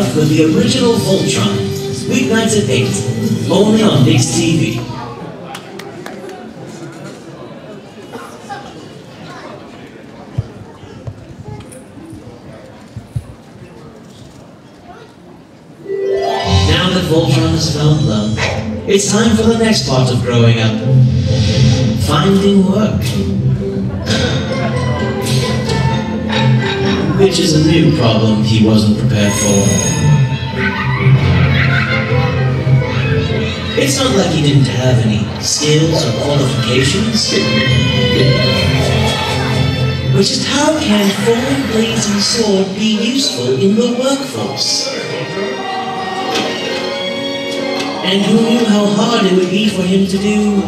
Life with the original Voltron. Weeknights at 8, only on NYCC. Now that Voltron has found love, it's time for the next part of growing up. Finding work. Which is a new problem he wasn't prepared for. It's not like he didn't have any skills or qualifications. But just how can falling blazing sword be useful in the workforce? And who knew how hard it would be for him to do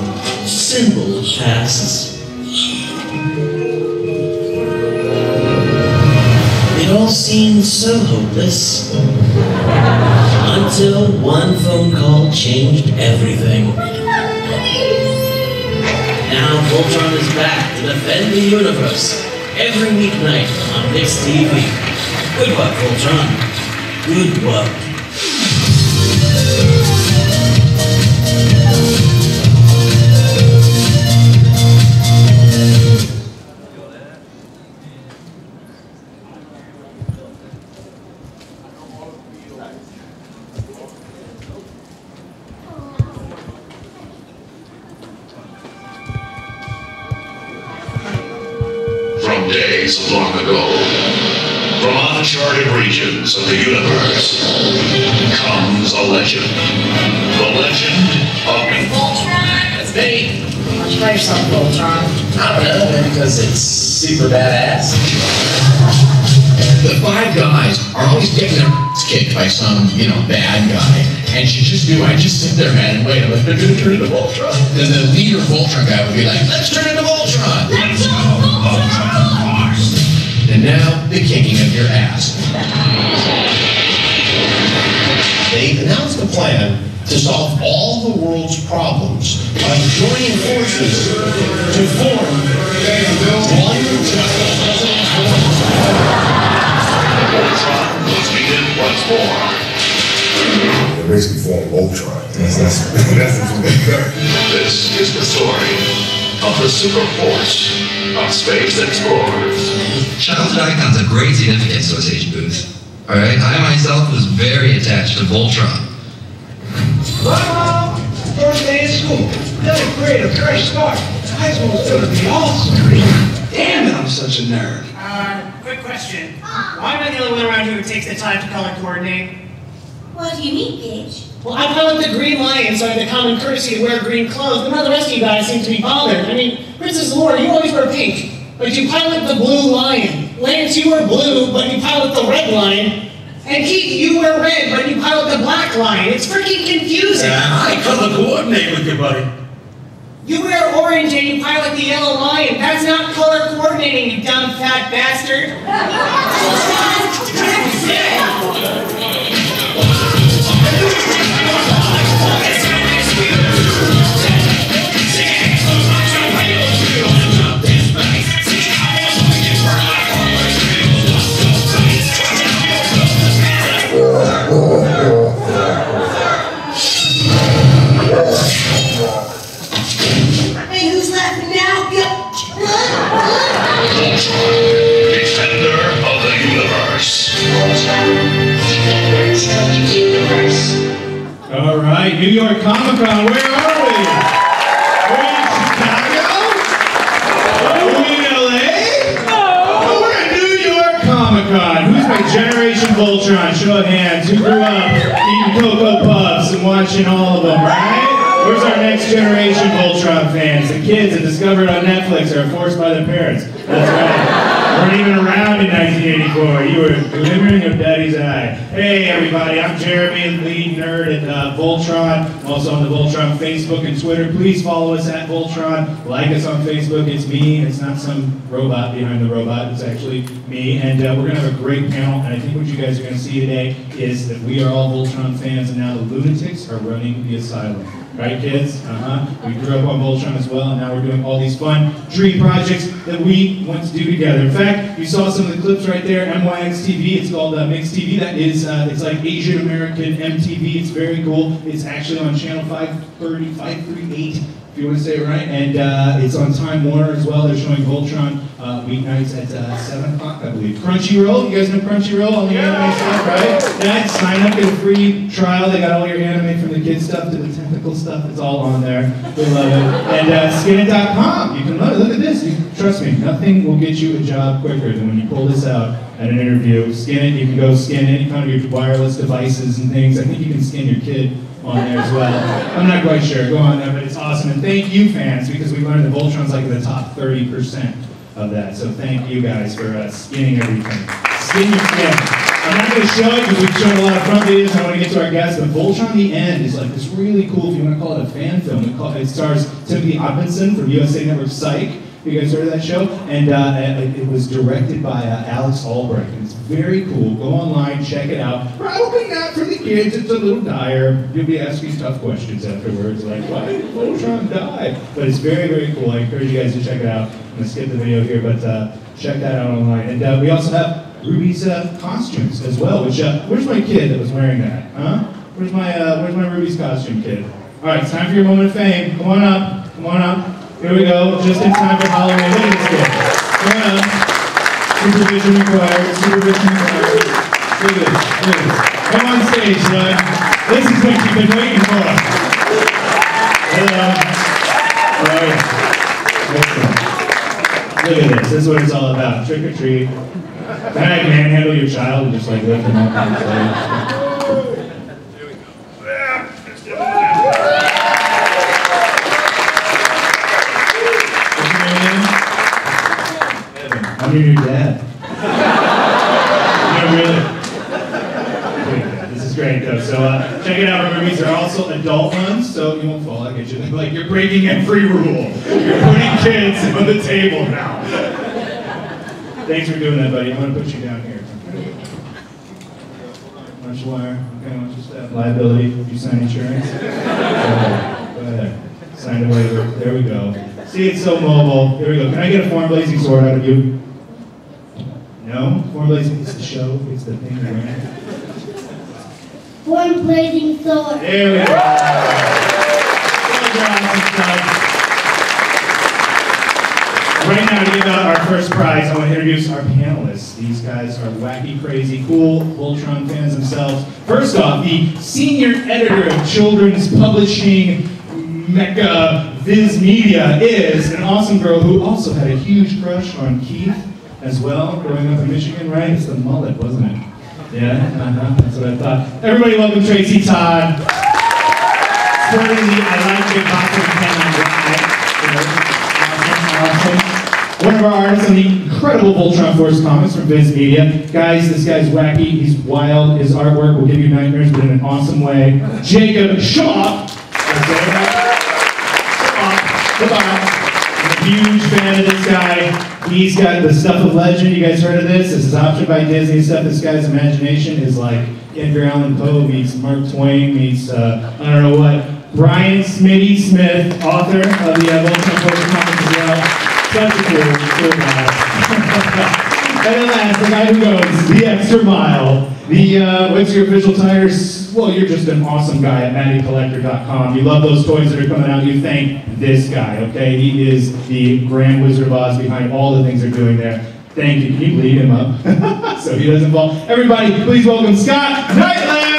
simple tasks? It all seemed so hopeless, until one phone call changed everything. Now Voltron is back to defend the universe, every weeknight on NYCC. Good work, Voltron. Good work. From days long ago, from uncharted regions of the universe, comes a legend. The legend of Voltron. That's me. Why don't you call yourself Voltron? I don't know, maybe because it's super badass. The five guys are always getting their kicked by some, bad guy. And you just do, I just sit there, man, and wait, I'm going to turn into Voltron. Then the leader Voltron guy would be like, let's turn into Voltron. Let's go, Voltron. And now, the kicking of your ass. They announced a plan to solve all the world's problems by joining forces to form one Voltron was needed once more. They basically formed Voltron. That's what they got. This is the story of the super force of space explorers. Childhood Icon's a great significant association booth. Alright, I myself was very attached to Voltron. Well, first day of school. Another grade, a fresh start. High school's gonna be awesome. Damn it, I'm such a nerd. Quick question. Why am I the only one around here who takes the time to color coordinate? What do you mean, Paige? Well, I pilot the Green Lion, so I have the common courtesy to wear green clothes, but none of the rest of you guys seem to be bothered. I mean, Princess Laura, you always wear pink, but you pilot the Blue Lion. Lance, you wear blue, but you pilot the Red Lion. And Keith, you wear red, but you pilot the Black Lion. It's freaking confusing. I color coordinate with you, buddy. You wear orange and you pilot the Yellow Lion. That's not color coordinating, you dumb fat bastard. Hey, who's laughing now? Defender of the universe. All right, New York Comic Con, where are we? We're in Chicago? Are we in LA? Oh, we're at New York Comic Con. Who's my Generation Voltron? Show of hands. Who grew up eating Cocoa Puffs and watching all of them, right? Where's our next generation Voltron fans? The kids that discovered on Netflix or forced by their parents. That's right. Weren't even around in 1984. You were glimmering of Daddy's eye. Hey everybody, I'm Jeremy, lead nerd at Voltron. I'm also on the Voltron Facebook and Twitter. Please follow us at Voltron. Like us on Facebook. It's me. It's not some robot behind the robot. It's actually me. And we're going to have a great panel. And I think what you guys are going to see today is that we are all Voltron fans, and now the lunatics are running the asylum. Right, kids? We grew up on Voltron as well, and now we're doing all these fun dream projects that we want to do together. In fact, you saw some of the clips right there, NYCC, it's called Mixed TV. That is, it's like Asian American MTV. It's very cool. It's actually on channel 530, 538, if you want to say it right. And it's on Time Warner as well. They're showing Voltron weeknights at 7 o'clock, I believe. Crunchyroll, you guys know Crunchyroll, all the anime stuff, right? Yeah, sign up, get a free trial. They got all your anime from the kids stuff to the technical stuff. It's all on there. We love it. And skinit.com, you can look at this. Trust me, nothing will get you a job quicker than when you pull this out at an interview. Skin it, you can go skin any kind of your wireless devices and things. I think you can skin your kid on there as well. I'm not quite sure. Go on there, but it's awesome. And thank you, fans, because we learned that Voltron's like in the top 30% of that. So thank you guys for skinning everything. Skin your skin. I'm not going to show it because we've shown a lot of front videos. I want to get to our guests, but Voltron The End is like this really cool, if you want to call it a fan film. It stars Timothy Oppenson from USA Network Psych. You guys heard of that show? And it was directed by Alex Albrecht. And it's very cool. Go online, check it out. Probably not for the kids. It's a little dire. You'll be asking tough questions afterwards, like, why did Voltron die? But it's very, very cool. I encourage you guys to check it out. I'm going to skip the video here, but check that out online. And we also have Ruby's costumes as well. Which where's my kid that was wearing that? Huh? Where's my Ruby's costume kid? All right, it's time for your moment of fame. Come on up. Come on up. Here we go, just in time for Halloween. Look at this kid. Come on. Supervision required, supervision required. Look at this, look at this. Come on stage, bud. This is what you've been waiting for. Hello. All right. Look at this, this is what it's all about. Trick or treat. Can I manhandle your child and just like lift him up on the stage? I'm your new dad. No, really. This is great though. So check it out. Remember, these are also adult ones, so you won't fall. I get you. Like you're breaking every rule. You're putting kids on the table now. Thanks for doing that, buddy. I'm gonna put you down here. Lunch wire. Okay, what's your step? Liability. You sign insurance. Go ahead. Sign a waiver. There we go. See, it's so mobile. Here we go. Can I get a form blazing sword out of you? No? Form blazing, it's the show, it's the thing, right? Form blazing sword. There we go. Right now, to give out our first prize, I want to introduce our panelists. These guys are wacky, crazy, cool Voltron fans themselves. First off, the senior editor of children's publishing Mecca Viz Media is an awesome girl who also had a huge crush on Keith as well, growing up in Michigan, right? It's the mullet, wasn't it? Yeah, that's what I thought. Everybody welcome Tracy Todd. Sporting the I Like Big Boxing Awesome. One of our artists on the incredible Voltron Force comics from Viz Media. Guys, this guy's wacky, he's wild. His artwork will give you nightmares, but in an awesome way. Jacob Shaw. I'm a huge fan of this guy. He's got the Stuff of Legend. You guys heard of this? This is optioned by Disney stuff. This guy's imagination is like Edgar Allan Poe meets Mark Twain meets, I don't know what. Brian Smitty Smith, author of the Voltron Force comics as well. Such a cool guy. And then last, the guy who goes the extra mile. What's your official tires? Well, you're just an awesome guy at MattyCollector.com. You love those toys that are coming out. You thank this guy, okay? He is the Grand Wizard of Oz behind all the things they're doing there. Thank you. Can you lead him up so he doesn't fall? Everybody, please welcome Scott Knightland!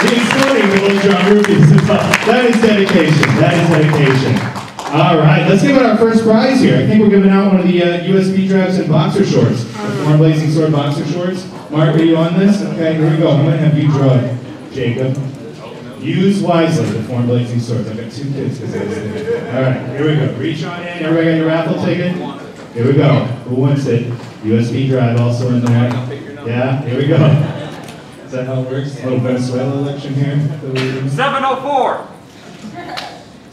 He's sporting the Voltron rubies. That is dedication. That is dedication. All right, let's give out our first prize here. I think we're giving out one of the USB drives and boxer shorts. Form Blazing Sword boxer shorts. Mark, are you on this? Okay, here we go. I'm going to have you draw it, Jacob. Use wisely the Form Blazing Swords. I've got two kids because of this. All right, here we go. Reach on in. Everybody got your raffle ticket? Here we go. Who wants it? USB drive also in there. Yeah, here we go. Is that how it works? A little Venezuela election here. 704.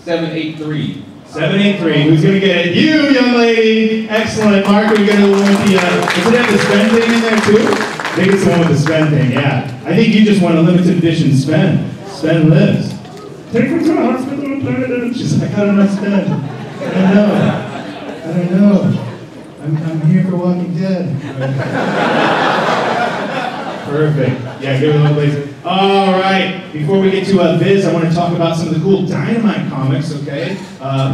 783. 783. Who's going to get it? You, young lady. Excellent. Mark, are we going to the one with the, does it have the spend thing in there too? I think it's the one with the spend thing, yeah. I think you just want a limited edition spend. Sven lives. Take her to the hospital and put it in. She's like, I don't know, Sven. I don't know. I'm here for Walking Dead. Perfect. Yeah, give it a little laser. All right. Before we get to Viz, I want to talk about some of the cool Dynamite comics, okay?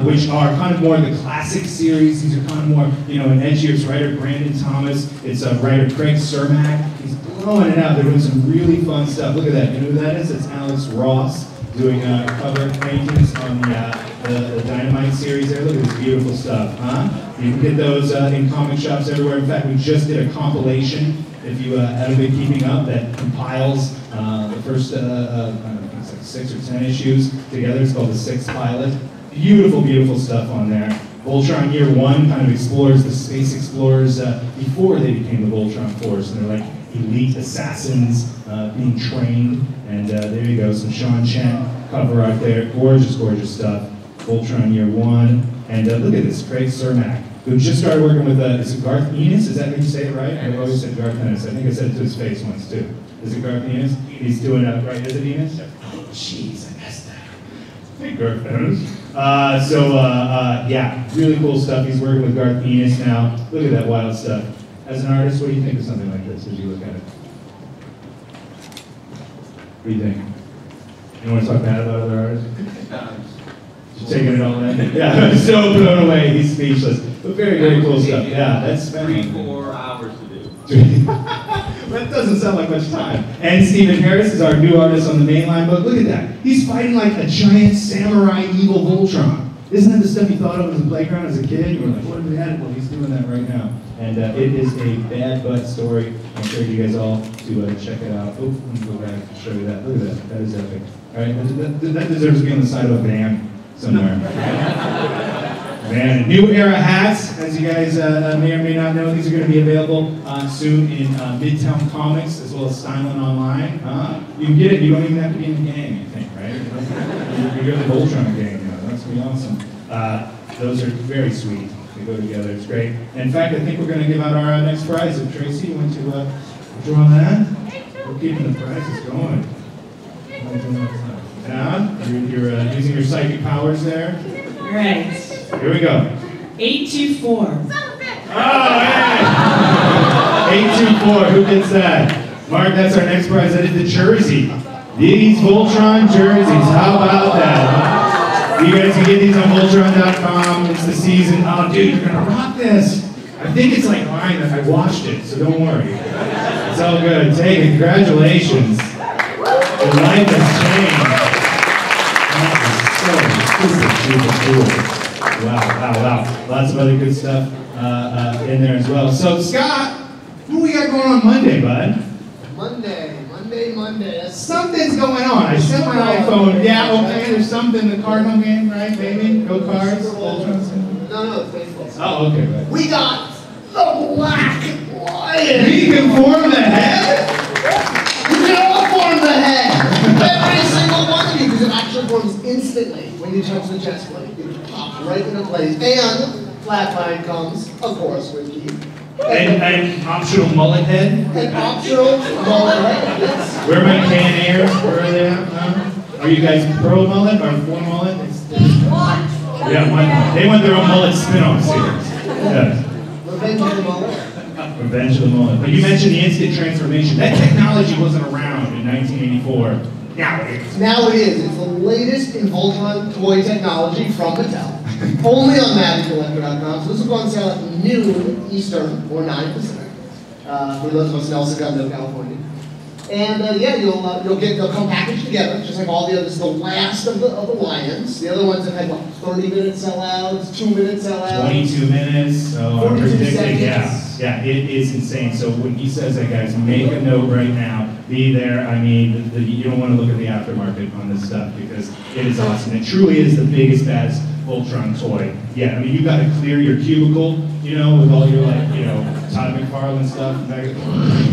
Which are kind of more the classic series. These are kind of more, an edgier. It's writer Brandon Thomas. It's writer Craig Cermak. He's blowing it out. They're doing some really fun stuff. Look at that. You know who that is? It's Alex Ross doing cover paintings on the Dynamite series there. Look at this beautiful stuff, huh? You can get those in comic shops everywhere. In fact, we just did a compilation, if you haven't been keeping up, that compiles the first, I don't know, it's like 6 or 10 issues together. It's called The Sixth Pilot. Beautiful, beautiful stuff on there. Voltron Year 1 kind of explores the space explorers before they became the Voltron Force. And they're like elite assassins being trained. And there you go, some Sean Chen cover art there. Gorgeous, gorgeous stuff. Voltron Year 1. And look at this, Craig Cermak, who just started working with, is it Garth Ennis? Is that how you say it right? I've always said Garth Ennis. I think I said it to his face once too. Is it Garth Ennis? He's doing right, is it Ennis? Oh, jeez, I messed that up. Hey, Garth Ennis. Yeah, really cool stuff. He's working with Garth Ennis now. Look at that wild stuff. As an artist, what do you think of something like this as you look at it? What do you think? You want to talk bad about other artists? Just taking it all in? Yeah, I'm so blown away. He's speechless. But very, very cool stuff. Yeah, that's 3-4 hours to do. That doesn't sound like much time. And Stephen Harris is our new artist on the mainline book. Look at that. He's fighting like a giant samurai evil Voltron. Isn't that the stuff you thought of as a playground as a kid? You were like, what if we had? Well, he's doing that right now. And it is a bad butt story. I encourage you guys all to check it out. Oh, let me go back and show you that. Look at that. That is epic. All right, that deserves to be on the side of a van somewhere. Man, new era hats, as you guys may or may not know, these are going to be available soon in Midtown Comics as well as Stylin' Online. You can get it. You don't even have to be in the gang, I think, right? You're the Voltron gang. That's going to be awesome. Those are very sweet. They go together. It's great. In fact, I think we're going to give out our next prize. If Tracy, you want to draw that? We're keeping the prizes going. Yeah? You're using your psychic powers there? Right. Here we go. 824. Oh, hey! 824, who gets that? Mark, that's our next prize. That is the jersey. These Voltron jerseys. How about that? You guys can get these on Voltron.com. It's the season. Oh, dude, you're going to rock this. I think it's like mine. I watched it, so don't worry. It's all good. Take it. Congratulations. Your life has changed. That is so super cool. Wow. Lots of other good stuff in there as well. So, Scott, what we got going on Monday, bud? Monday. Something's going on. I set my iPhone. Yeah, okay, there's something. The Cardinal game, right, baby? Go Cards? No, it's baseball. Oh, okay, right. We got the Black Lion. We can form the head? You can all form the head. Every single one of you, because it actually forms instantly when you touch the chest plate. It pops right into place. And Black Lion comes, of course, with you. And optional mullet head? An optional mullet head, yes. Where are my can ears? Where are they at? Are you guys pro mullet or full mullet? Yeah, one. They want their own mullet spin-off series. Yeah. Revenge of the Mullet. Revenge of the Mullet. But you mentioned the instant transformation. That technology wasn't around in 1984. Now it is. Now it is. It's the latest in Voltron toy technology from Mattel. Only on MagicCollector.com. So this will go on sale at noon Eastern or 9 Pacific. For those of us in El Segundo, California. And yeah, they'll come packaged together, just like all the others. The last of the Lions. The other ones have had, what, 30-minute sellouts, 2-minute sellouts? 22 minutes. So I'm predicting, seconds. yeah, it is insane. So when he says that, guys, make a note right now. Be there. I mean, you don't want to look at the aftermarket on this stuff because it is awesome. It truly is the biggest, baddest Voltron toy. Yeah, I mean, you got to clear your cubicle, with all your, Todd McFarlane stuff. You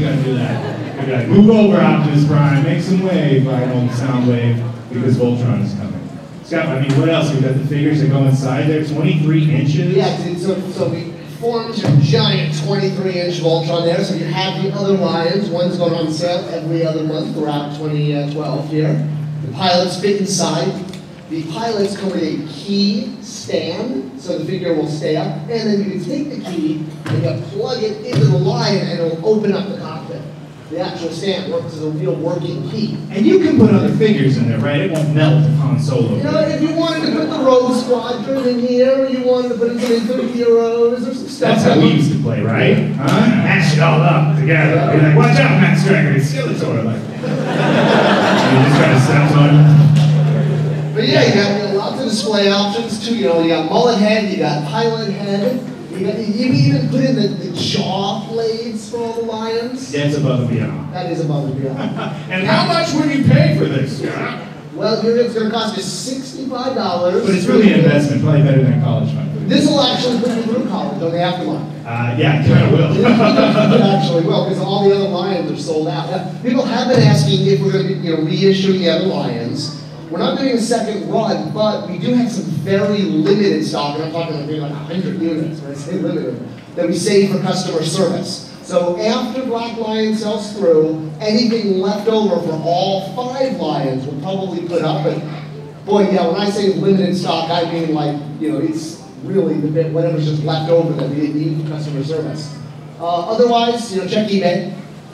got to do that. You got to move over, Optimus Prime, make some wave, by an old sound wave, because Voltron is coming. Scott, I mean, what else? We've got the figures that go inside there, 23 inches. Yeah, so we formed a giant 23-inch Voltron there. So you have the other Lions. One's going on sale every other month throughout 2012 here. The pilots fit inside. The pilots come with a key stand, so the figure will stay up, and then you can take the key and you plug it into the Lion and it'll open up the cockpit. The actual stand works as a real working key. And you can put other figures in there, right? It won't melt if Han Solo. You know, if you wanted to put the Rogue Squadron in here, or you wanted to put in some heroes or some stuff. That's how we used to play, right? Huh? Mash it all up together. Yeah. Be like, watch out, Max Striker, it's Skeletor. Like, you just kind of stepped on. But yeah, you got lots of display options too. You know, you got mullet head, you got pilot head. You even put in the jaw blades for all the lions. That's above and beyond. That is above and beyond. And how much would you pay for this? Well, it's going to cost you $65. But it's really an investment, probably better than college fund. This will actually put you through college on the aftermarket. Yeah, it kind of will. It actually will, because all the other lions are sold out. Now, people have been asking if we're going to be reissuing the other lions. We're not doing a second run, but we do have some very limited stock, and I'm talking about maybe like 100 units, when I say limited, that we save for customer service. So after Black Lion sells through, anything left over for all 5 lions we'll probably put up. But boy, yeah, when I say limited stock, I mean like, it's really the bit, whatever's just left over that we didn't need for customer service. Otherwise, check eBay.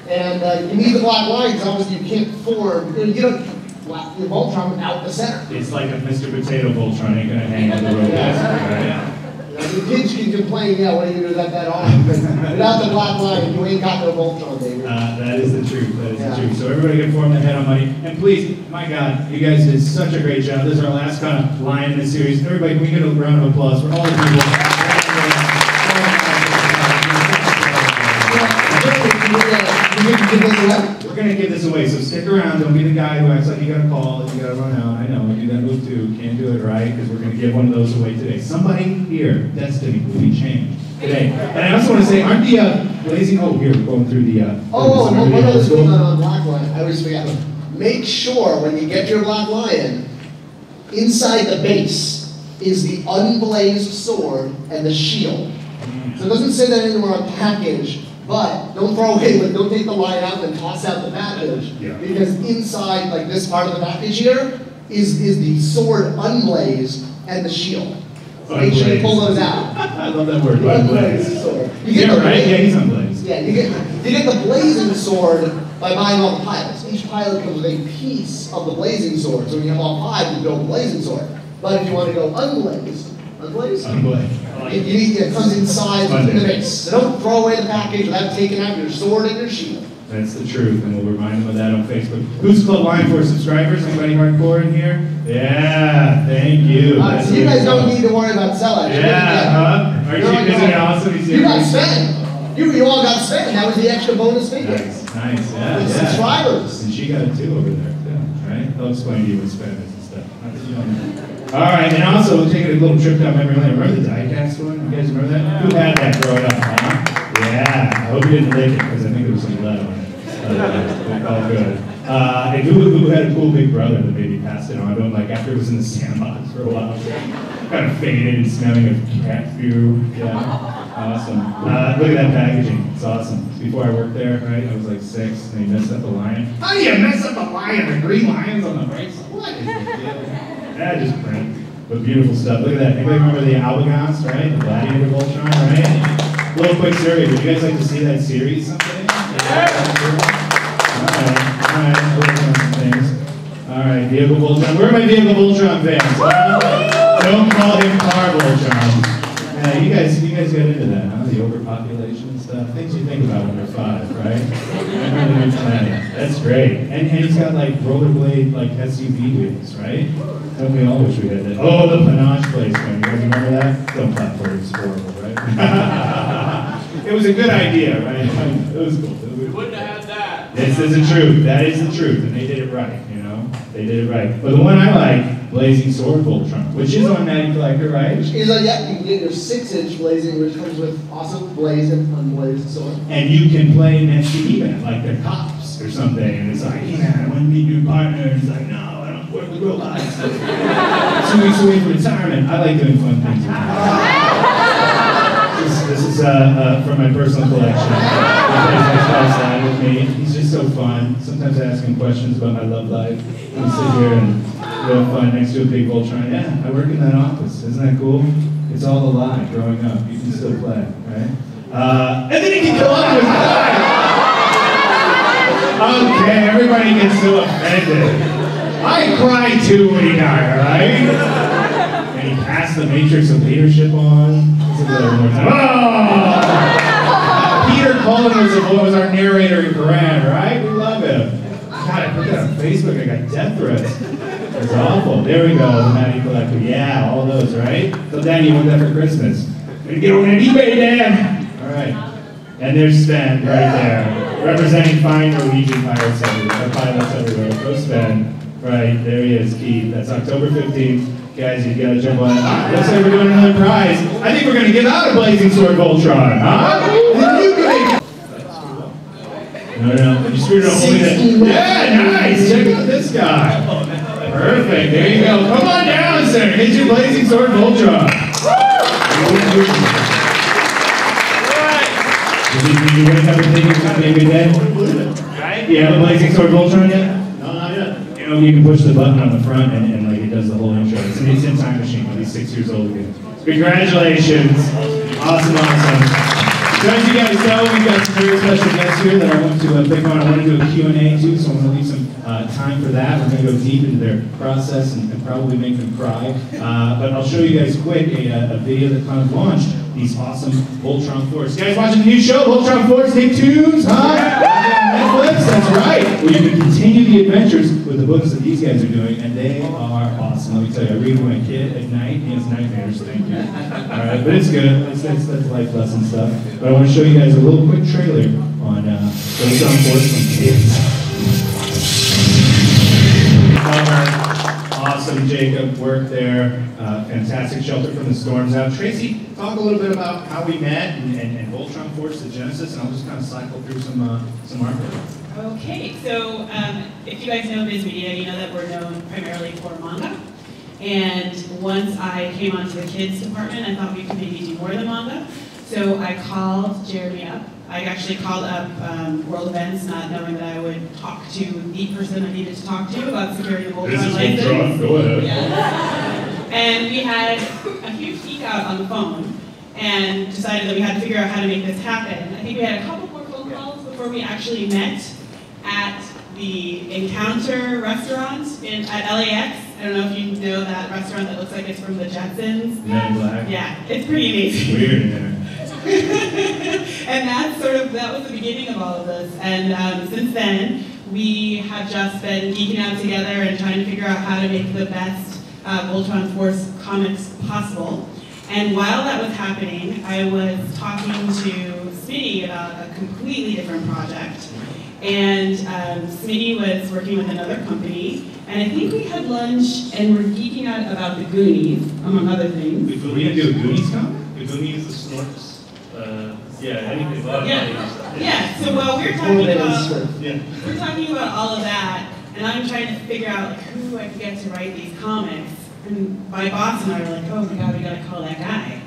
And you need the Black Lion, because obviously you can't afford, you don't the Voltron without the center. It's like a Mr. Potato Voltron ain't gonna hang on the road. Yeah. The kids can complain, what are you gonna do that often? But without the Black Lion, you ain't got no Voltron, baby. That is the truth. That is the truth. So everybody get form their head on money. And please, my God, you guys did such a great job. This is our last kind of line in this series. Everybody, can we get a round of applause for all the people? We're going to give this away, so stick around. Don't be the guy who acts like you got to call and you got to run out. I know, you do that move too. Can't do it right, because we're going to give one of those away today. Somebody here, destiny will be changed today. And I also want to say, aren't the blazing, here, we're going through the... one other thing on Black Lion, I always forget. Make sure when you get your Black Lion, inside the base is the unblazed sword and the shield. So it doesn't say that anywhere on the package. But don't throw away, don't take the lion out and toss out the package. Yeah. Because inside, like this part of the package here, is the sword unblazed and the shield. So make sure you pull those out. I love that word, unblazed. Sword. Right? Yeah, he's unblazed. Yeah, you get the blazing sword by buying all the pilots. Each pilot comes with a piece of the blazing sword. So when you have all 5, you build a blazing sword. But if you want to go unblazed, it comes inside the base. So don't throw away the package without taking out your sword and your shield. That's the truth, and we'll remind them of that on Facebook. Who's Club Lion for subscribers? Anybody hardcore in here? Yeah, thank you. So you guys don't need to worry about sellouts. Yeah, Aren't you, isn't it awesome? You got spent. You all got spent. That was the extra bonus figure. Nice, yeah. Subscribers. And she got it too over there, too, right? They'll explain to you what spend is and stuff. Not that you don't know. All right, and also we're taking a little trip down memory lane. Remember the diecast one? You guys remember that? Who had that growing up, huh? Yeah, I hope you didn't lick it, because I think there was some lead on it. All good. And who had a cool big brother that maybe passed it on to him, like after it was in the sandbox for a while? Kind of faded and smelling of cat goo. Yeah, awesome. Look at that packaging. It's awesome. Before I worked there, right, I was like 6, and they messed up the lion. How do you mess up a lion? The green lions on the bracelet? What is the deal? Just print. But beautiful stuff. Look at that. Anybody remember the Albagons, right? The Gladiator Voltron, right? Little quick survey. Would you guys like to see that series someday? All right, Vehicle Voltron. Where are my Vehicle Voltron fans? Don't call him Car Voltron. You guys got into that, huh? The overpopulation and stuff. Things you think about when you're 5, right? Remember the new planet. That's great. And he's got like rollerblade, like SUV wheels, right? Don't we all wish we had that? Oh, the Panache place one. You guys remember that? Don't clap for it. It's horrible, right? It was a good idea, right? It was cool. We wouldn't have had that. This is the truth. That is the truth. And they did it right, They did it right. But the one I like, Blazing Sword Voltron, which is on Natty Collector, right? You can get your 6-inch blazing, which comes with awesome blazed and unblazed sword. And you can play next to He-Man, like the cops or something. And it's like, He-Man, I want to meet your partner. And it's like, no, I don't work with robots. 2 weeks away from retirement. I like doing fun things. This is from my personal collection. He plays Xbox Live with me. He's just so fun. Sometimes I ask him questions about my love life. We sit here and we have fun next to a big Voltron. Yeah, I work in that office. Isn't that cool? It's all a lie growing up. You can still play, right? And then he can go up with Okay, everybody gets so offended. I cry too when he died, alright? And he passed the matrix of leadership on. Let's look at that one more time. Oh! Peter Cullen was our narrator in Koran, right? We love him. God, I put that on Facebook, I got death threats. That's awful. There we go, the Maddie Collector. Yeah, all those, right? So Danny, you want that for Christmas. Gonna get on an eBay, Dan! Alright. And there's Sven right there, representing fine Norwegian pilots everywhere. Go Sven. Right, there he is, Keith. That's October 15th. Guys, you gotta jump on it. Looks like we're doing another prize. I think we're gonna give out a Blazing Sword Voltron, huh? No, you screwed it up. Yeah, nice. Check out this guy. Perfect. There you go. Come on down, sir. Get your Blazing Sword Voltron. You guys have a ticket for Baby Day? Right? You have a Blazing Sword Voltron yet? No, not yet. You know, you can push the button on the front and like it does the whole intro. It's an instant time machine when he's 6 years old again. Congratulations. Awesome. So as you guys know, we've got some very special guests here that I want to pick on. I want to do a Q&A too, so I'm going to leave some time for that. We're going to go deep into their process and probably make them cry. But I'll show you guys quick a video that kind of launched these awesome Voltron Force. You guys watching the new show, Voltron Force Take Twos, huh? Netflix, that's right. Well, you can continue the adventures with the books that these guys are doing, and they are awesome. Let me tell you, I read with my kid at night. He has nightmares, thank you. All right, but it's good. That's life lesson stuff. But I want to show you guys a little quick trailer on Voltron Force from kids. Awesome, Jacob worked there. Fantastic shelter from the storms out. Tracy, talk a little bit about how we met and Voltron Force, the genesis, and I'll just kind of cycle through some artwork. Okay, so if you guys know Viz Media, you know that we're known primarily for manga. And once I came onto the kids department, I thought we could maybe do more than manga. So I called Jeremy up. I actually called up World Events, not knowing that I would talk to the person I needed to talk to about securing the Voltron license. Go ahead. Yeah. And we had a huge geek out on the phone and decided that we had to figure out how to make this happen. I think we had a couple more phone calls before we actually met at the Encounter restaurant at LAX. I don't know if you know that restaurant that looks like it's from the Jetsons. Men in Black. Yeah, it's pretty amazing. Weird in there. And that was the beginning of all of this. And since then, we have just been geeking out together and trying to figure out how to make the best Voltron Force comics possible. And while that was happening, I was talking to Smitty about a completely different project. And Smitty was working with another company, and I think we had lunch and we're geeking out about the Goonies, among other things. We can do a Goonies comic? The Goonies, the Snorks, anything. Yeah. So while we're talking about all of that, and I'm trying to figure out like, who I could get to write these comics, and my boss and I were like, oh my god, we gotta call that guy.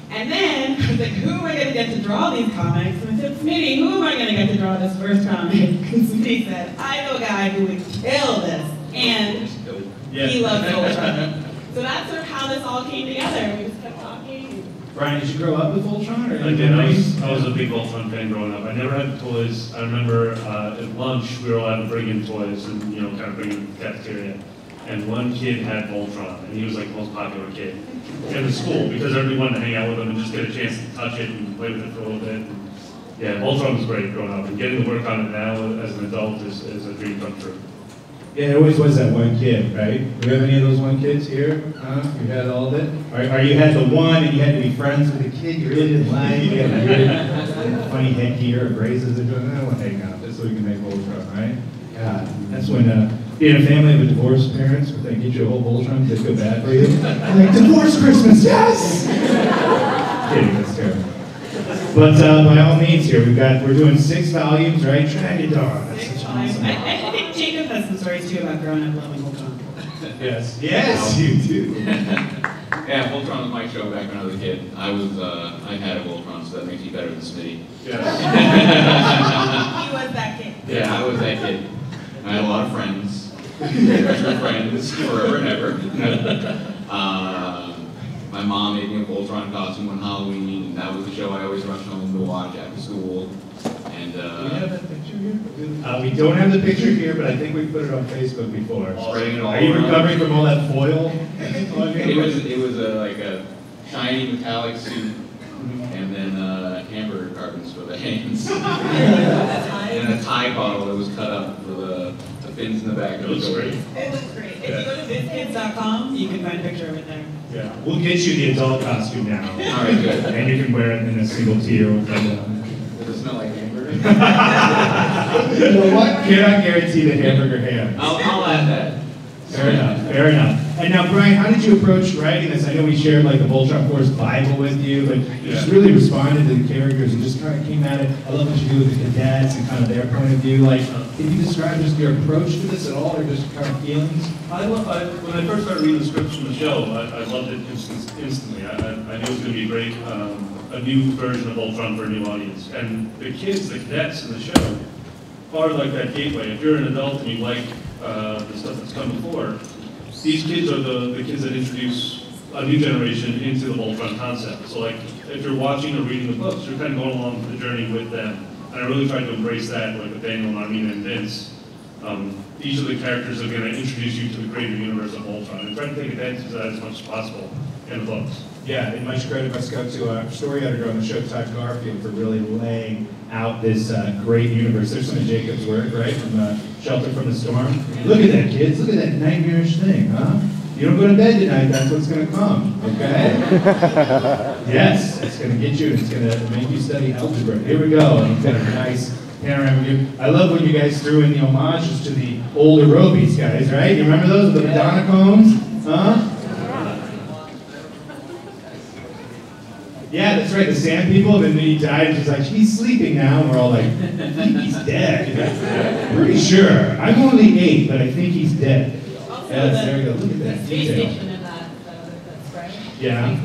And then I was like, who am I going to get to draw these comics? And I said, Smitty, who am I going to get to draw this first comic? And Smitty said, I know a guy who would kill this. And he loves Voltron. So that's sort of how this all came together. We just kept talking. Brian, did you grow up with Voltron? Or I did. I was a big Voltron fan growing up. I never had toys. I remember at lunch we were allowed to bring in toys and kind of bring in the cafeteria. And one kid had Voltron, and he was like the most popular kid in the school because everybody wanted to hang out with him and just get a chance to touch it and play with it for a little bit. And yeah, Voltron was great growing up, and getting to work on it now as an adult is a dream come true. Yeah, it always was that one kid, right? Do you have any of those one kids here? You had all of it? Or you had the one and you had to be friends with the kid you're in line, you had a weird, funny headgear or braces, and I want to hang out just so we can make Voltron, right? God, that's when being a family of divorced parents, would they get you a whole Voltron because they feel bad for you? Like, divorce Christmas, yes! Kidding, that's terrible. But by all means here, we're doing 6 volumes, right? Drag it on. That's such an awesome. I think Jacob has some stories too about growing up loving Voltron. Yes, you do. Yeah, Voltron was my show back when I was a kid. I had a Voltron, so that makes you better than Smitty. He was that kid. Yeah, I was that kid. I had a lot of friends. True friends, forever and ever. My mom made me a Voltron costume on Halloween, and that was the show I always rushed home to watch after school. And do we have that picture here? We don't have the picture here, but I think we put it on Facebook before. Spreading it all Are you around. recovering from all that foil? It was like a shiny metallic suit, and then hamburger cartons for the hands, and a Tide bottle that was cut up for the fins in the back. It looks great. It looks great. If you go to bizkids.com, you can find a picture of it there. Yeah, we'll get you the adult costume now. All right, good. And you can wear it in a single tear. Does it smell like hamburger? You know what? Cannot guarantee the hamburger ham. I'll add that. Fair enough, fair enough. And now, Brian, how did you approach writing this? I know we shared like the Voltron Force Bible with you, but you just really responded to the characters and just kind of came at it. I love what you do with the cadets and kind of their point of view. Like, can you describe just your approach to this at all, or just kind of feelings? When I first started reading the scripts from the show, I loved it instantly. I knew it was going to be great, a new version of Voltron for a new audience. And the kids, the cadets in the show, are like that gateway. If you're an adult and you like the stuff that's come before, these kids are the kids that introduce a new generation into the Voltron concept. So like, if you're watching or reading the books, you're kind of going along the journey with them. And I really tried to embrace that, like with Daniel, Marmina, and Vince. Each of the characters are going to introduce you to the greater universe of Voltron and try to take advantage of that as much as possible in the books. Yeah, and much credit must go to our story editor on the show, Todd Garfield, for really laying out this great universe. There's some of Jacob's work, right, from Shelter from the Storm. Look at that, kids. Look at that nightmarish thing, huh? You don't go to bed tonight, that's what's going to come, okay? Yes, it's going to get you, it's going to make you study algebra. Here we go, and it's got a nice panorama view. I love when you guys threw in the homages to the older Robies, guys, right? You remember those with the Madonna combs? Huh? Yeah, that's right, the Sand People, and then he died, and she's like, he's sleeping now, and we're all like, I think he's dead. Pretty sure. I'm only 8, but I think he's dead. Yes, there we go, look at that space detail. station in that spread. Yeah.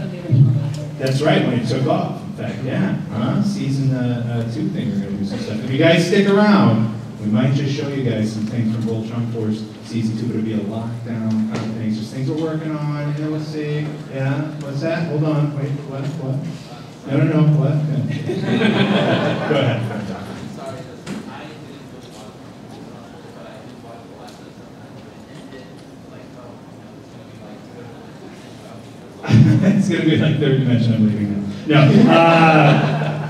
That's right, when it took off, in fact, yeah. Season 2 thing, we're going to do some stuff. If you guys stick around, we might just show you guys some things from Voltron Force Season 2, but it'll be a lockdown kind of things. Just things we're working on, you know, we'll see. Yeah, what's that? Hold on, wait, what? No, what? Go ahead. It's going to be like third dimension, I'm leaving now. No.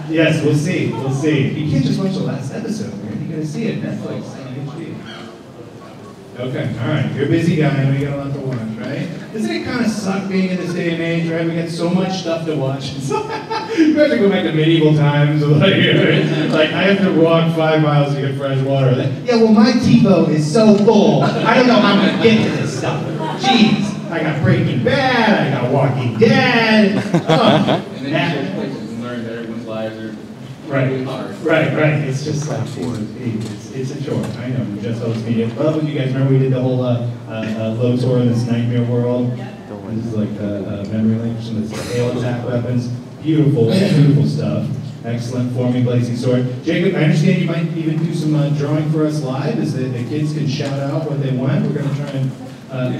Yes, we'll see. We'll see. You can't just watch the last episode, man. You got to see it. Netflix on HD. Okay, all right. You're a busy guy. I know you got a lot to watch, right? Doesn't it kind of suck being in this day and age, right? We got so much stuff to watch. You have to go back to medieval times. Like I have to walk 5 miles to get fresh water. Yeah, well, my TiVo is so full. I don't know how I'm going to get to this stuff. Jeez. I got Breaking Bad, I got Walking Dead. And then you switch places and learn that everyone's lives are really hard. Right. It's just like, it's a chore. I know, Just Host Media. Love when you guys remember we did the whole low tour in this nightmare world. This is like memory links and it's hail attack weapons. Beautiful, beautiful stuff. Excellent forming blazing sword. Jacob, I understand you might even do some drawing for us live, as the kids can shout out what they want. We're going to try and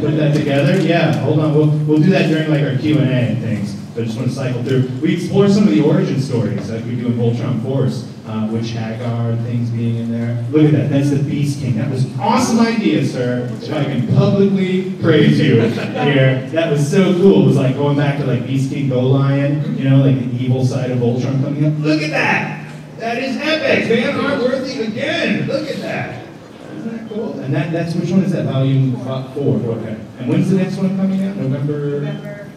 put that together. Yeah, hold on. We'll do that during like our Q&A and things. But I just want to cycle through. We explore some of the origin stories like we do in Voltron Force, Witch Hagar, things being in there. Look at that. That's the Beast King. That was an awesome idea, sir. If I can publicly praise you here. That was so cool. It was like going back to like Beast King Go Lion, you know, like the evil side of Voltron coming up. Look at that. That is epic. Van Art-worthy again. Look at that. Isn't that cool? And that's which one is that? Volume 4. Okay. And when's the next one coming out? November.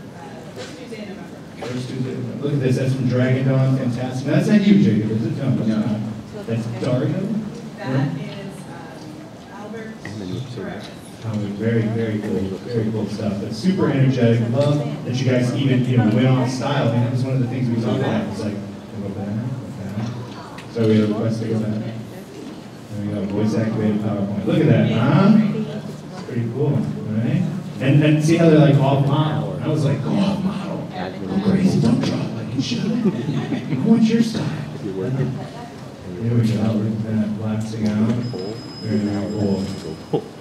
First Tuesday. Look at this. That's from Dragon Dawn. Fantastic. Now, that's not you, Jacob, is it? No, it's not. That's Dario? That is Albert. Very, very cool stuff. That's super energetic. Love that you guys even went on style. I mean, that was one of the things we talked about. It's like, go back. So we had a request to go back. There we go. Voice activated PowerPoint. Look at that, huh? It's pretty cool, right? And see how they're like off model. I was like, go off model. crazy. Don't draw like you should. I want your style. Here we go. We're collapsing out. Very cool.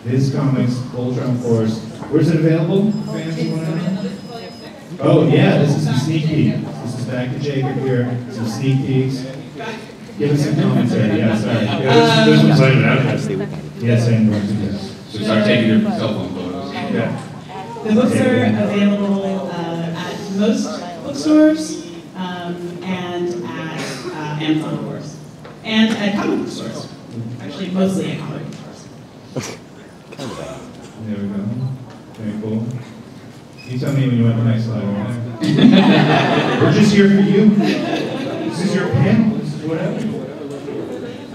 His comics, Voltron Force. Where's it available? Fans, you want to know? Oh yeah, this is a sneak peek. This is back to Jacob here. Some sneak peeks. Give us some commentary. Yeah, sorry. This one's not even out yet. Yes, and yes. So start taking your cell phone photos. Yeah. The books are available at most bookstores and at Amazon, of course, and at comic book stores. Actually, mostly at comic book stores. There we go. Very cool. You tell me when you want the next slide. We're just here for you. This is your panel. This is whatever.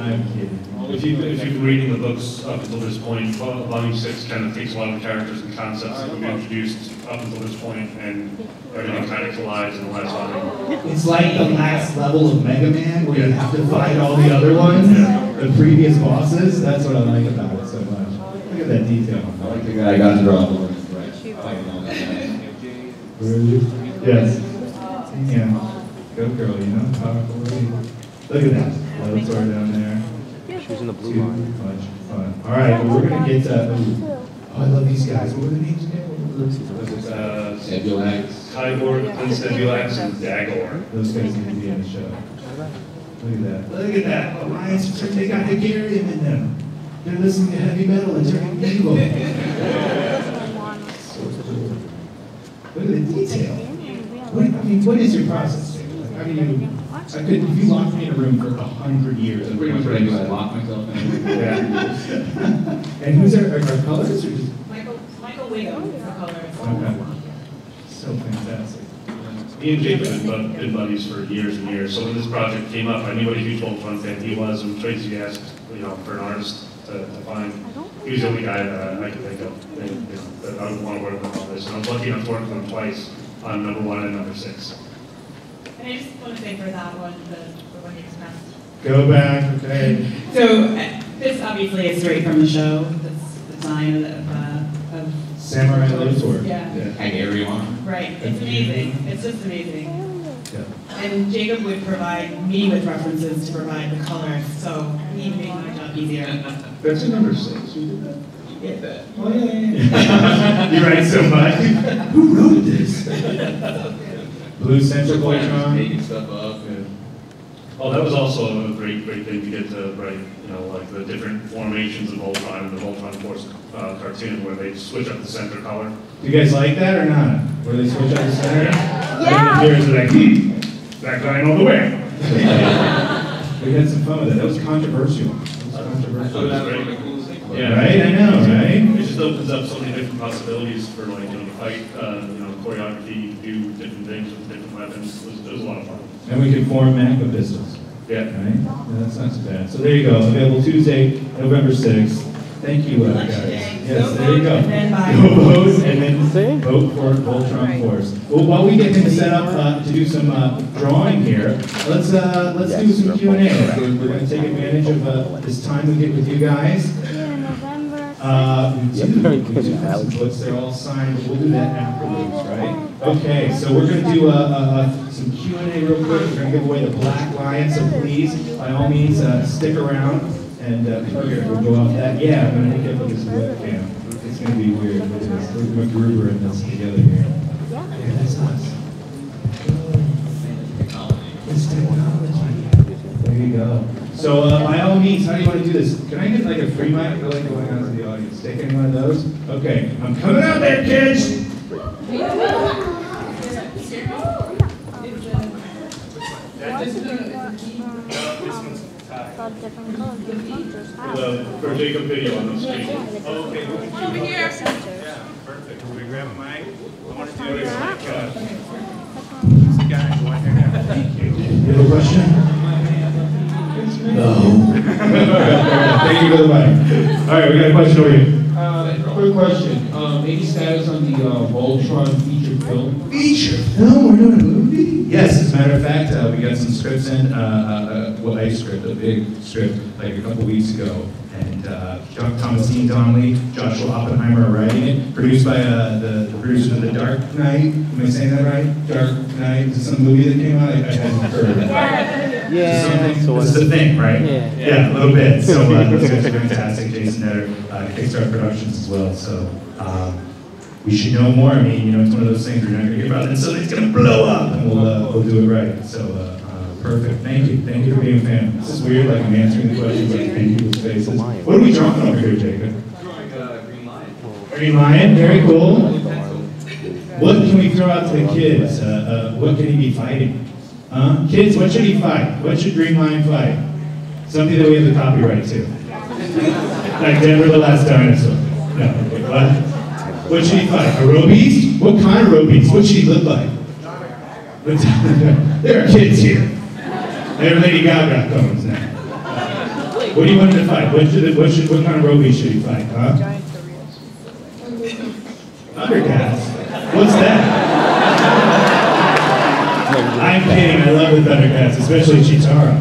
I'm kidding. If you've been reading the books up until this point, Volume 6 kind of takes a lot of the characters and concepts that we've introduced up until this point, and everything kind of collides in the last volume. It's like the last level of Mega Man, where you have to fight all the other ones, the previous bosses. That's what I like about it so much. Look at that detail. I like the guy I got to draw the ones right. Where are you? Yes. Yeah. Go girl, you know, powerful lady. Look at that. Voltron down there. She's in the blue line. Much fun. All right, well, we're gonna get. Oh, I love these guys. What were the names again? Nebulax, Kyborg, Prince Nebulax, and Dagor. Those guys need to be in the show. Look at that. Look at that. Alliance, they got Hegarium in them. They're listening to heavy metal and turning evil. So cool. Look at the detail. What is your process? How do you? If you locked me in a room for 100 years, That's pretty much what I do. I lock myself in. Yeah. And who's our colors? Or just... Michael Wiggum for colors. Okay. So fantastic. Me and Jacob have been buddies for years and years. So when this project came up, I knew what a huge Voltron fan he was, and Tracy asked, for an artist to find. He was the only guy that I could think of, that I would want to work with on this. And I was lucky enough to work with him twice on #1 and #6. And I just want to say for that one, the one you expressed. Go back, okay. So this obviously is straight from the show. This design of Samurai Lotor. Yeah. Hagarium. Right. It's amazing. It's just amazing. Yeah. And Jacob would provide me with references to provide the colors, so he made my job easier. That's a #6. You did that? Yeah. Oh, yeah. You write so much. Who wrote this? Blue Central Voltron. Making stuff up. Oh, that was also a great thing to get to write, like the different formations of Voltron and the Voltron Force cartoon where they switch up the center color. Do you guys like that or not? Where they switch up the center? Yeah. Here's like, that guy all the way. We had some fun with it. That was controversial. Yeah. Right? I know, right? It just opens up so many different possibilities for fight, choreography, you can do different things with different weapons. It was a lot of fun. And we can form magma pistols. Yeah. Right? Yeah, that's not too bad. So there you go. Available Tuesday, November 6th. Thank you, guys. Yes, there you go. Go vote and then vote for Voltron Force. Well, while we get him set up to do some drawing here, let's do some Q&A. We're going to take advantage of this time we get with you guys. We do have some books. They're all signed. We'll do that afterwards, right? Okay, so we're going to do some Q&A real quick. We're going to give away the Black Lion, so please, by all means, stick around. And we'll go off that. Yeah, I'm going to hook up with this webcam. It's going to be weird. Look at this. We're MacGruber and this together here. Yeah, that's us. It's technology. There you go. So by all means, how do you want to do this? Can I get like a free mic? I like going out to the audience. Take any one of those? Okay, I'm coming out there, kids! For Jacob video on the screen. Over here. Yeah, perfect. Can we grab a mic? I want to do it like, guys, right here. Thank you. You have a question? No. Thank you for the mic. All right, we got a question over here. Quick question. Any status on the Voltron feature film? Feature film? We're doing a movie? Yes, as a matter of fact, we got some scripts in, well, a script, a big script, like a couple weeks ago. And Thomasine Donnelly, Joshua Oppenheimer are writing it, produced by the producers of The Dark Knight. Am I saying that right? Dark Knight, is it some movie that came out? I hadn't heard of it. Yeah. This is a thing, right? Yeah. A little bit. So those guys are fantastic. Jason Netter, Kickstart Productions as well. So we should know more. I mean, you know, it's one of those things we're not going to hear about, and so it's going to blow up, and we'll do it right. So perfect. Thank you. Thank you for being a fan. This is weird, like I'm answering the questions like in people's faces. What are we drawing over here, Jacob? Green Lion. Green Lion. Very cool. What can we throw out to the kids? What can he be fighting? Kids, what should he fight? What should Green Lion fight? Something that we have the copyright to. Like Denver the Last Dinosaur. No, okay, what? What should he fight? A robeast? What kind of robeast? What should he look like? There are kids here. There are Lady Gaga cones now. What do you want him to fight? What kind of robeast should he fight? Huh? Thundercats? What's that? I'm kidding. I love the Thundercats, especially Chitara.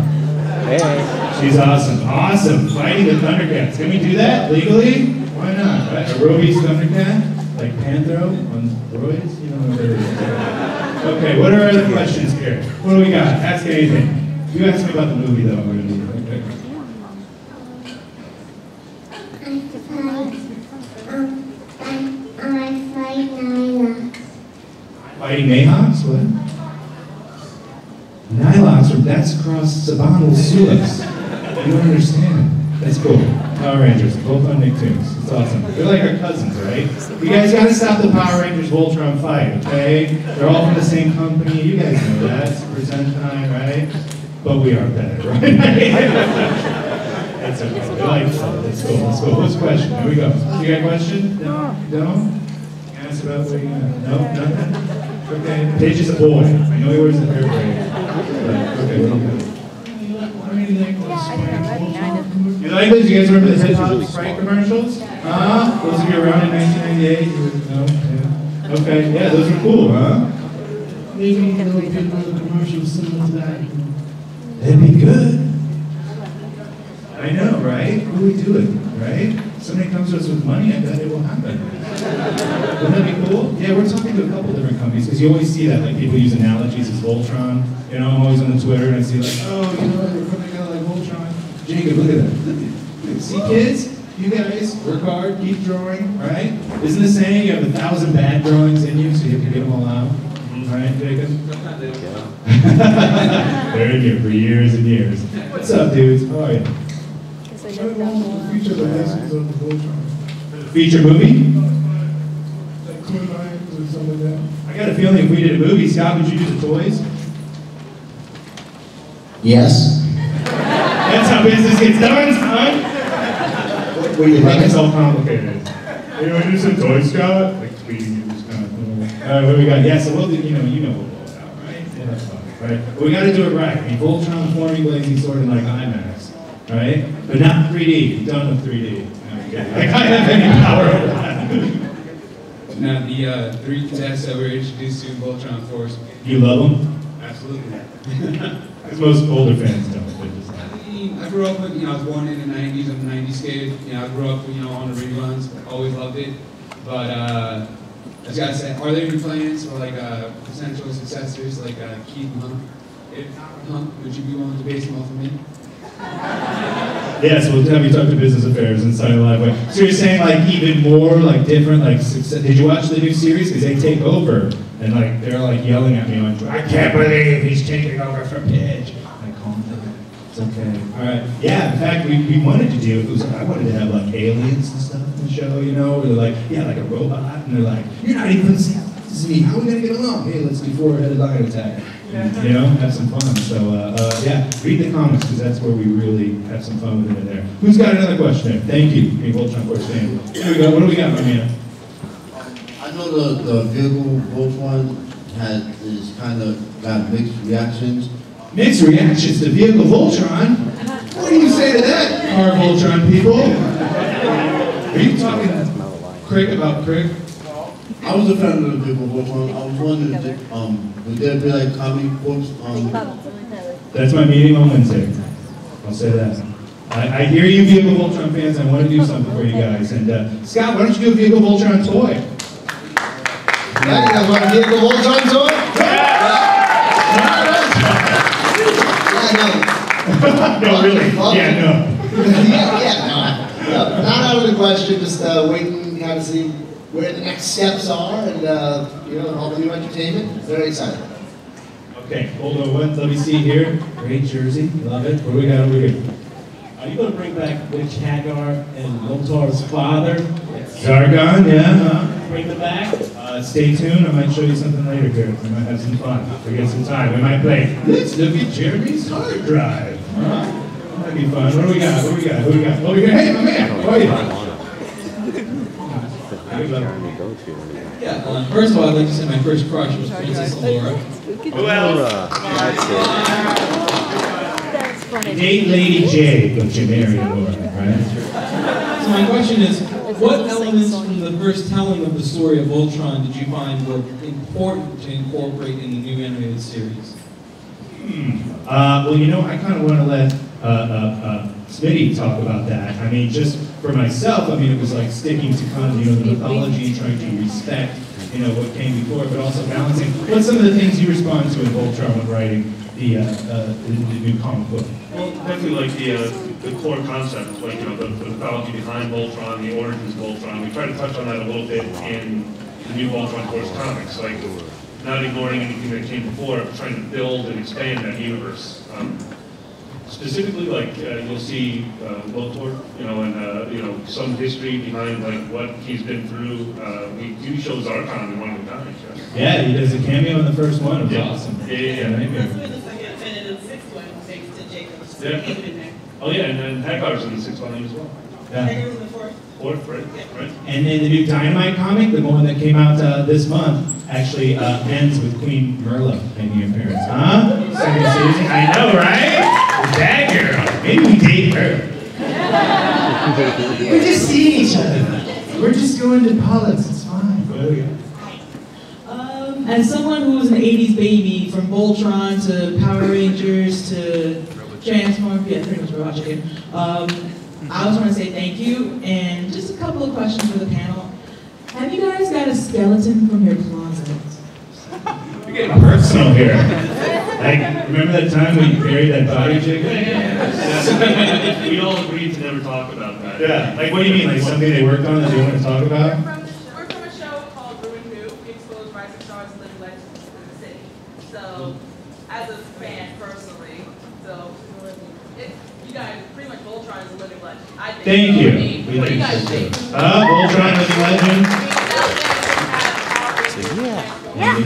Hey. She's awesome. Awesome. Fighting the Thundercats. Can we do that legally? Why not? Right? A robeast Thundercat? Like Panthro on roids? You know what that is. Okay, what are our other questions here? What do we got? Ask anything. You ask me about the movie, though. We're going to do it. I fight Nyla. Fighting Mayhawks? What? Nylox, that's across Sabanal Sulus. You don't understand. That's cool. Power Rangers, both on Nicktoons. It's awesome. They're like our cousins, right? You guys gotta stop the Power Rangers Voltron fight, okay? They're all from the same company. You guys know that. It's Presentine, right? But we are better, right? That's okay. We like that. Let's go. Let's go. What's the question? Here we go. You got a question? No? No? Ask about what you got. No? Nothing? Okay. Paige is a boy. I know he wears a hair braid. Okay, what do you got? You like those? You guys remember the Hedgehog Sprite commercials? Those of you around in 1998? No? Yeah. Okay, yeah, those were cool, huh? Maybe a little bit of commercials similar to that. That'd be good. I know, right? What do we do it, right? Somebody comes to us with money, I bet it will happen. Wouldn't that be cool? Yeah, we're talking to a couple different companies, because you always see that, like people use analogies as Voltron. You know, I'm always on the Twitter and I see like, oh, you know, we're coming out like Voltron. Jacob, look at that. See, kids? You guys work hard, keep drawing, right? Isn't the saying you have 1,000 bad drawings in you, so you have to get them all out? Right, Jacob? They're in here for years and years. What's up, dudes? How are you? Feature movie? I got a feeling if we did a movie, Scott, would you do the toys? Yes. That's how business gets done, son. What do you think? It's all complicated. Hey, you want to do some toys, Scott? Like tweeting you just kind of. What do we got? Yeah, so we'll do, you know we'll roll it out, right? Yeah, that's fine, right? But we got to do it right. I mean, Voltron, forming, blazing sword, and like IMAX, right? But not 3D. We're done with 3D. Like I have any power over that. Now, the three cadets that were introduced to Voltron Force. You love them? Absolutely. Because most older fans don't. I grew up with, I was born in the 90s, I'm a 90s kid. I grew up, on the reruns, always loved it. But, I just gotta say, are there any plans for, like, potential successors, like Keith and Hunt? If Hunt, would you be willing to base them off of me? Yeah, so we'll have you talk to business affairs inside a live way. So you're saying, like, even more, like, different, like, success. Did you watch the new series? Because they take over, and, like, they're, like, yelling at me on, I can't believe he's taking over from Pidge. Okay. All right. Yeah. In fact, we wanted to do. I wanted to have like aliens and stuff in the show. Where they're like, yeah, like a robot, and they're like, you're not even gonna see me. How are we gonna get along? Hey, let's do 4-headed lion attack. Have some fun. So yeah, read the comics because that's where we really have some fun with it in there. Who's got another question there? Thank you. Hey, Voltron Force fan. Here we go. What do we got, my man? I know the vehicle Voltron is kind of got mixed reactions. Mixed reactions to vehicle Voltron? What do you say to that, car Voltron people? Are you talking Crick about Crick? I was a fan of the vehicle Voltron. I was wondering, would there be like comic books? That's my meeting on Wednesday. I'll say that. I hear you Vehicle Voltron fans. I want to do something for you guys. And Scott, why don't you do a Vehicle Voltron toy? Yeah, you guys want a Vehicle Voltron toy? No, really? Yeah, no. No, not out of the question. Just waiting to see where the next steps are, and all the new entertainment. Very excited. Okay, hold on. Let me see here. Great jersey, love it. What do we got over here? Are you going to bring back Witch Hagar and Lotar's father? Zargon, yeah. Bring them back? Stay tuned. I might show you something later, Garrett. We might have some fun. We get some time. We might play. Let's look at Jeremy's hard drive. That'd be fun. What do we got? What do we got? What do we got? Oh, we got. Hey, my man. How are you? Yeah, first of all, I'd like to say my first crush was Princess Laura. Who else? Date Lady J, but you marry Laura, right? So my question is, what elements from the first telling of the story of Voltron did you find were important to incorporate in the new animated series? Well, I kind of want to let Smitty talk about that. I mean, just for myself, it was like sticking to kind of, the mythology, trying to respect, what came before, but also balancing what some of the things you respond to in Voltron when writing the new comic book. Well, definitely like the core concept, like, the mythology behind Voltron, the origins of Voltron. We try to touch on that a little bit in the new Voltron Force comics, like not ignoring anything that came before, but trying to build and expand that universe. Specifically, like you'll see Voltor, and some history behind like what he's been through. We do show Zarkon in one of the comics. Yeah, he does a cameo in the first one. It was awesome. Yeah. That's really the second, and then the sixth one, thanks to Jacobs. Yeah. Oh yeah, and then Hagar's in the sixth one as well. Yeah. Hagar's in the fourth. Fourth, right? And then the new Dynamite comic, the one that came out this month, actually ends with Queen Merla making an appearance. Huh? Second season? I know, right? That girl. Maybe we date her. We're just seeing each other. We're just going to Pollux. It's fine. As someone who was an 80s baby, from Voltron to Power Rangers to Transform, yeah, pretty much we're watching it. I just want to say thank you, and just a couple of questions for the panel. Have you guys got a skeleton from your closet? We're getting personal here. Like, remember that time when you buried that body, Jacob? Yeah. We all agreed to never talk about that. Yeah. Like, what do you mean? Like something they worked on that they want to talk about? We're from a show called Ruin Who. We expose rising stars and living legends in the city. So, as a fan personally, you guys, pretty much Voltron is a living legend. I think. Thank so. you. I mean, what do you guys think? Voltron is a legend. Yeah.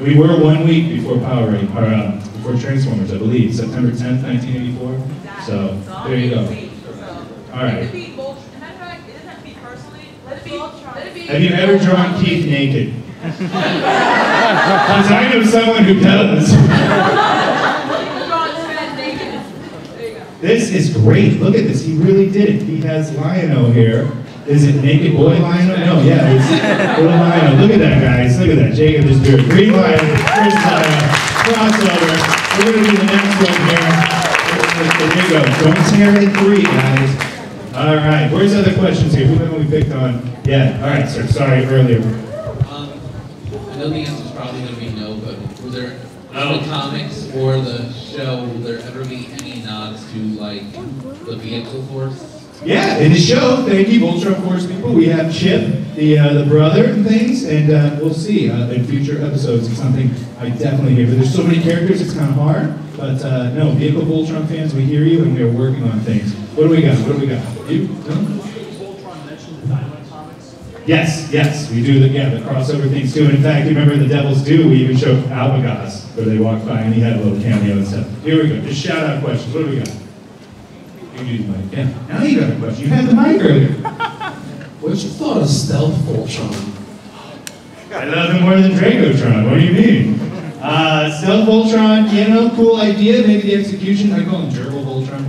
We were 1 week before before Transformers, I believe, September 10th, 1984. So there you go. All right. Have you ever drawn Keith naked? Because I know someone who does. This is great. Look at this. He really did it. He has Lion-O here. Is it Naked Boy Lion-O? No, yeah, it's little Lion-O. Look at that, guys. Look at that. Jacob just do it. Green Lion, first Lion, crossover. We're going to do the next one here. There you go. Don't tear it 3, guys. All right. Where's other questions here? Who haven't we picked on? Yeah. All right, sir. Sorry, earlier. I know the answer is probably going to be no, but were there the comics or the show, will there ever be any nods to, like, the Vehicle Force? Yeah, in the show, thank you, Voltron Force people. We have Chip, the brother and things, and we'll see in future episodes. It's something I definitely hear. But there's so many characters, it's kind of hard. But no, Vehicle Voltron fans, we hear you, and we are working on things. What do we got? What do we got? You? No? Yes, we do the crossover things too. And in fact, you remember the Devils Do, we even showed Albagos, where they walked by and he had a little cameo and stuff. Here we go, just shout out questions. What do we got? You use the mic. Yeah. Now you got a question. You had the mic earlier. What's your thought of Stealth Voltron? I love him more than Dragotron. What do you mean? Stealth Voltron, cool idea. Maybe the execution. I call him Gerbil Voltron.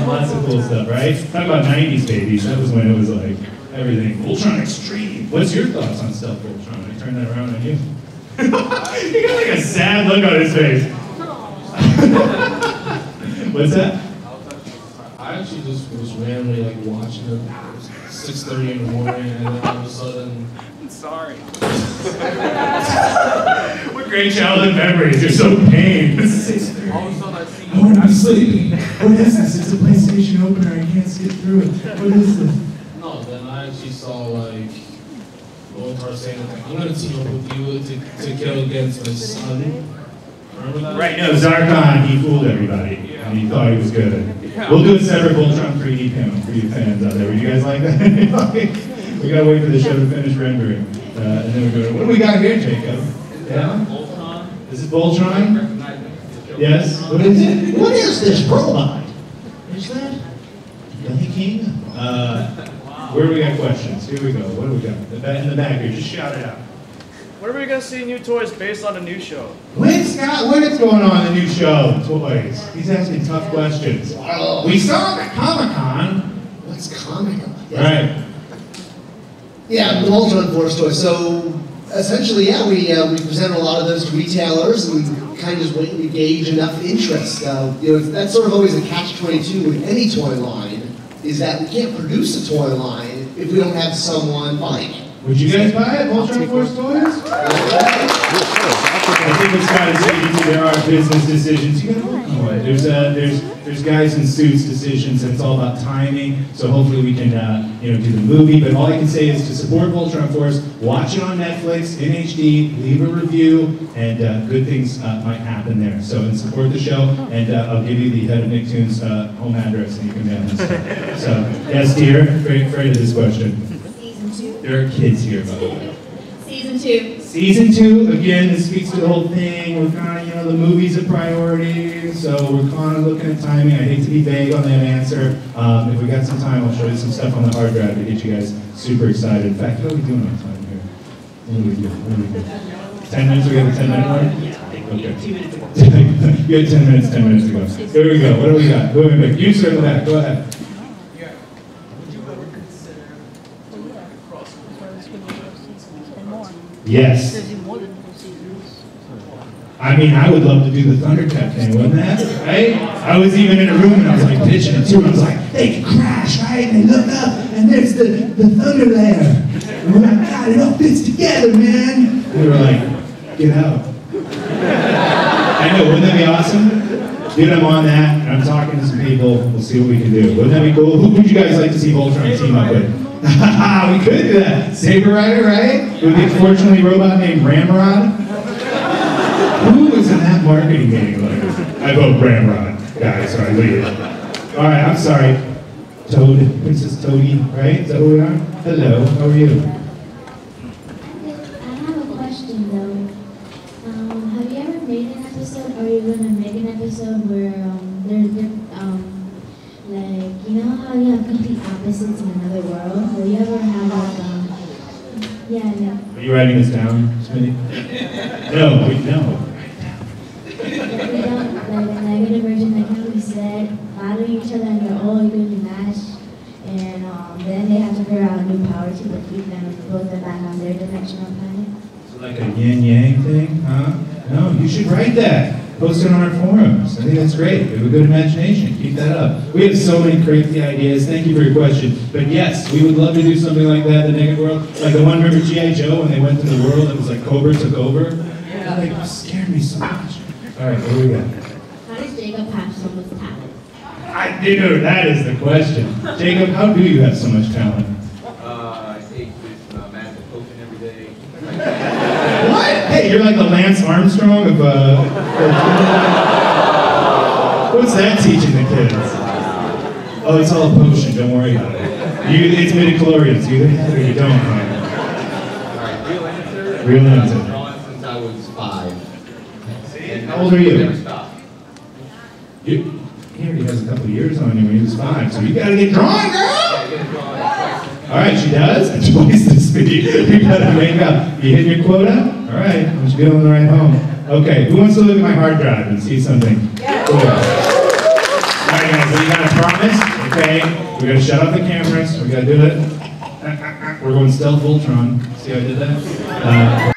Lots of cool stuff, right? Talk about 90s babies. That was when it was like everything. Voltron Extreme. What's your thoughts on Stealth Voltron? I turn that around on you. He got like a sad look on his face. What's that? I actually just was randomly like watching it at 6:30 in the morning, and then all of a sudden, I'm sorry. What great childhood memories! You're so pained. All of a sudden I see. I want to be sleeping. What is this? It's a PlayStation opener. I can't skip through it. What is this? No, then I actually saw like Voltron saying like, I'm gonna team up with you to kill against my son. Remember that? Right, no, Zarkon, he fooled everybody. And he thought he was good. We'll do a separate Voltron 3D panel for you fans out there. Would you guys like that? We gotta wait for the show to finish rendering. And then we're going, what do we got here, Jacob? Yeah? Voltron. Is it Voltron? Yes? What is it? What is this robot? Is that Billy King? Where do we got questions? Here we go. What do we got? In the back here, just shout it out. When are we going to see new toys based on a new show? When, Scott? What is going on in the new show, toys? He's asking tough questions. We saw at Comic-Con. What's Comic-Con? Right. Yeah, the Voltron Force toy. So essentially, yeah, we presented a lot of those to retailers, and we kind of just wait and gauge enough interest. That's sort of always a catch-22 with any toy line, is that we can't produce a toy line if we don't have someone buying it. Would you guys buy it, Voltron Force toys? I think it's kind of speaking to there are business decisions. You gotta work on it. There's guys in suits decisions, and it's all about timing. So hopefully we can do the movie. But all I can say is to support Voltron Force, watch it on Netflix in HD, leave a review, and good things might happen there. So and support the show, and I'll give you the head of Nicktoons home address, and you can mail us. So yes, dear, very afraid of this question. There are kids here, by the way. Season 2. Season 2, again, this speaks to the whole thing. We're kind of, the movie's a priority, so we're kind of looking at timing. I hate to be vague on that answer. If we got some time, I'll show you some stuff on the hard drive to get you guys super excited. In fact, what are we doing on time here? What do we do? 10 minutes? We got a 10-minute mark? Okay. 2 minutes ago. You had 10 minutes, 10 minutes ago. Here we go. What do we got? Wait. You start with that. Go ahead. Yes. I mean, I would love to do the Thundercat thing, wouldn't that? Right? I was even in a room and I was like pitching it too. And I was like, they can crash, right? And they look up and there's the thunder layer. And we're like, God, it all fits together, man. And we were like, get out. I know, wouldn't that be awesome? Dude, I'm on that, and I'm talking to some people. We'll see what we can do. Wouldn't that be cool? Who would you guys like to see Voltron team up with? We could do that. Saber Rider, right? With the unfortunately robot named Ramrod. Who was in that marketing meeting? Like, I vote Ramrod. Guys, sorry, leave it. All right, I'm sorry. Toad, Princess Toadie, right? Is that who we are? Hello, how are you? I have a question though. Have you ever made an episode, or are you gonna make an episode where there's like, you know how you have complete opposites in another world? Will you ever have like yeah. Are you writing this down, Smitty? No, we know. We don't, like a negative version, like how we said, battling each other and they're all going to match, and then they have to figure out a new power to defeat them and put them back on their dimensional planet. So like a yin-yang thing, huh? No, you should write that. Post it on our forums. I think that's great. We have a good imagination. Keep that up. We have so many crazy ideas. Thank you for your question. But yes, we would love to do something like that in the negative world. Like the one, remember G.I. Joe when they went to the world and it was like Cobra took over? Yeah. Like, it scared me so much. All right, what do we got? How does Jacob have so much talent? Dude, that is the question. Jacob, how do you have so much talent? I take this magic potion every day. What? Hey, you're like the Lance Armstrong of what's that teaching the kids? Oh, it's all a potion, don't worry about it. It's midichlorians, you have it or you don't. Alright, real answer. Real answer. I've drawn since I was 5. How old are you? Never stopped. He already has a couple of years on you when he was 5, so you gotta get drawing, girl! Yeah, get drawn twice. Alright, she does? That's twice the speed. You gotta make up. You hitting your quota? Alright, I should get on the ride home. Okay, who wants to look at my hard drive and see something? Cool. Alright guys, so you got a promise, okay? We gotta shut off the cameras, we gotta do it. We're going stealth Voltron. See how I did that?